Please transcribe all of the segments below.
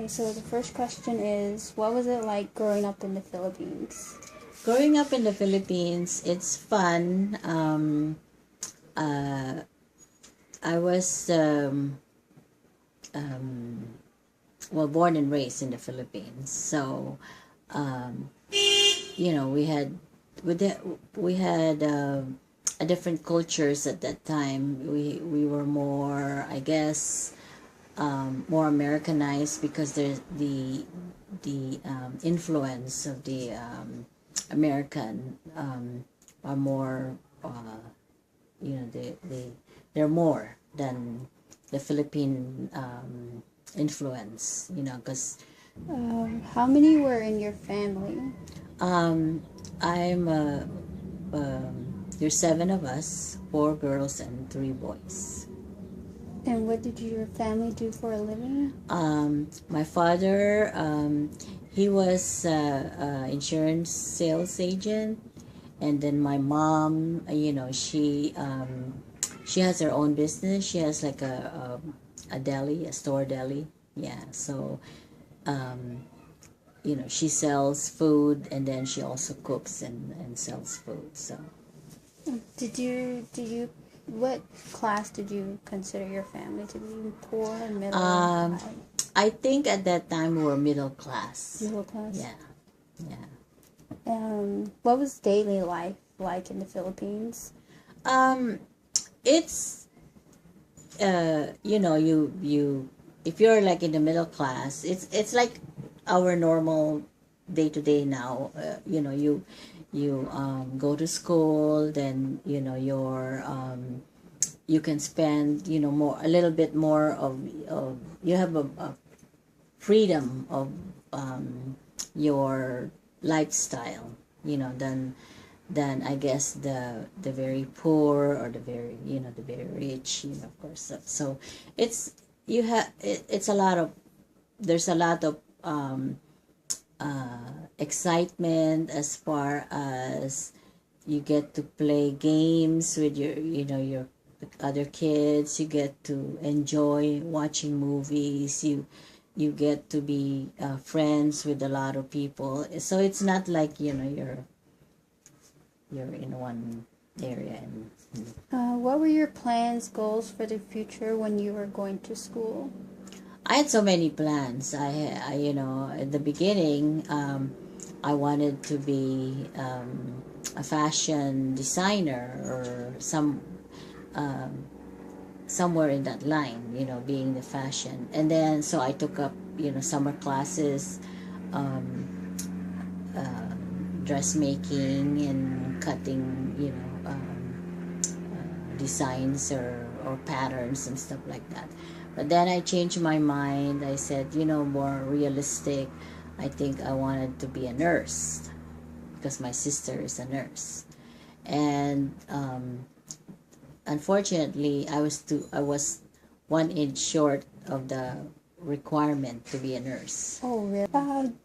Okay, so the first question is, what was it like growing up in the Philippines? Growing up in the Philippines, it's fun. I was born and raised in the Philippines, so we had we had a different cultures at that time. We were more, I guess, more Americanized because there's the influence of the American are more they're more than the Philippine influence, because How many were in your family? I'm there's 7 of us, 4 girls and 3 boys. And what did your family do for a living? My father, he was insurance sales agent, and then my mom, she has her own business. She has like a deli, a store deli. Yeah, so she sells food, and then she also cooks and sells food. So What class did you consider your family to be? Poor, middle, um, high? I think at that time we were middle class. Middle class? Yeah, yeah. What was daily life like in the Philippines? It's you if you're like in the middle class, it's like our normal day to day now. You go to school, then you can spend a little bit more of you have a freedom of your lifestyle, than I guess the very poor or the very rich, of course. So it's it's a lot of there's a lot of excitement as far as you get to play games with your other kids. You get to enjoy watching movies. You get to be friends with a lot of people. So it's not like you're in one area. What were your plans, goals for the future when you were going to school? I had so many plans. At the beginning, I wanted to be a fashion designer or somewhere in that line, being the fashion. And then so I took up summer classes, dressmaking and cutting, designs or patterns and stuff like that. But then I changed my mind. I said, more realistic. I think I wanted to be a nurse because my sister is a nurse. And unfortunately, I was 1 inch short of the requirement to be a nurse. Oh, really?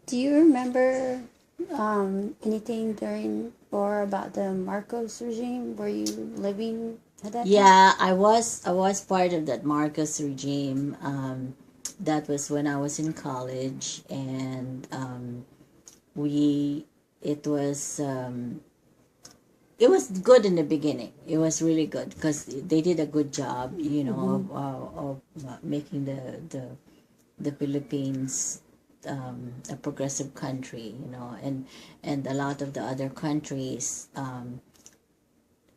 Do you remember anything during or about the Marcos regime? Were you living at that time? Yeah, I was part of that Marcos regime. That was when I was in college, and it was good in the beginning. It was really good because they did a good job, of making the Philippines a progressive country, and a lot of the other countries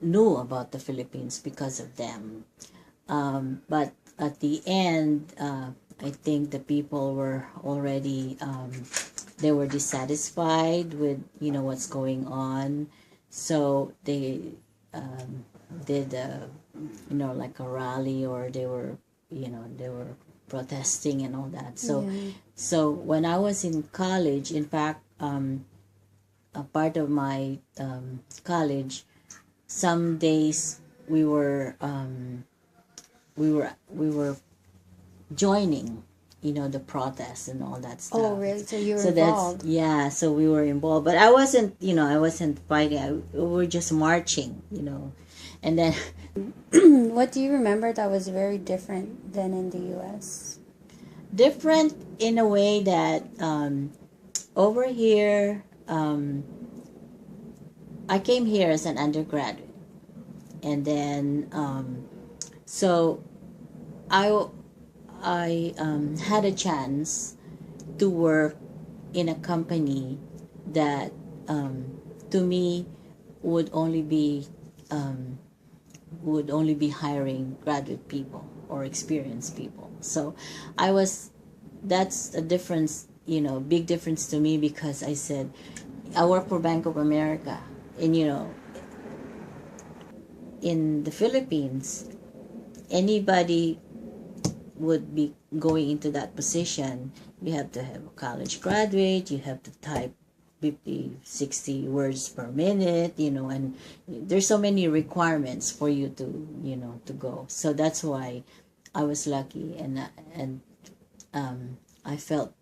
knew about the Philippines because of them. But at the end, I think the people were already they were dissatisfied with what's going on, so they did like a rally, or they were protesting and all that. So Yeah. so when I was in college, in fact, a part of my college, some days we were joining the protests and all that stuff. Oh, really? So you were So involved? so we were involved, but I wasn't fighting. We were just marching, and then What do you remember that was very different than in the U.S.? different in a way that over here, I came here as an undergraduate, and then so I had a chance to work in a company that to me would only be hiring graduate people or experienced people. So I was that's a difference, big difference to me, because I said I work for Bank of America, and in the Philippines, anybody would be going into that position. You have to have a college graduate, you have to type 50, 60 words per minute, and there's so many requirements for you to go. So that's why I was lucky, and I felt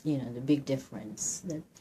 the big difference that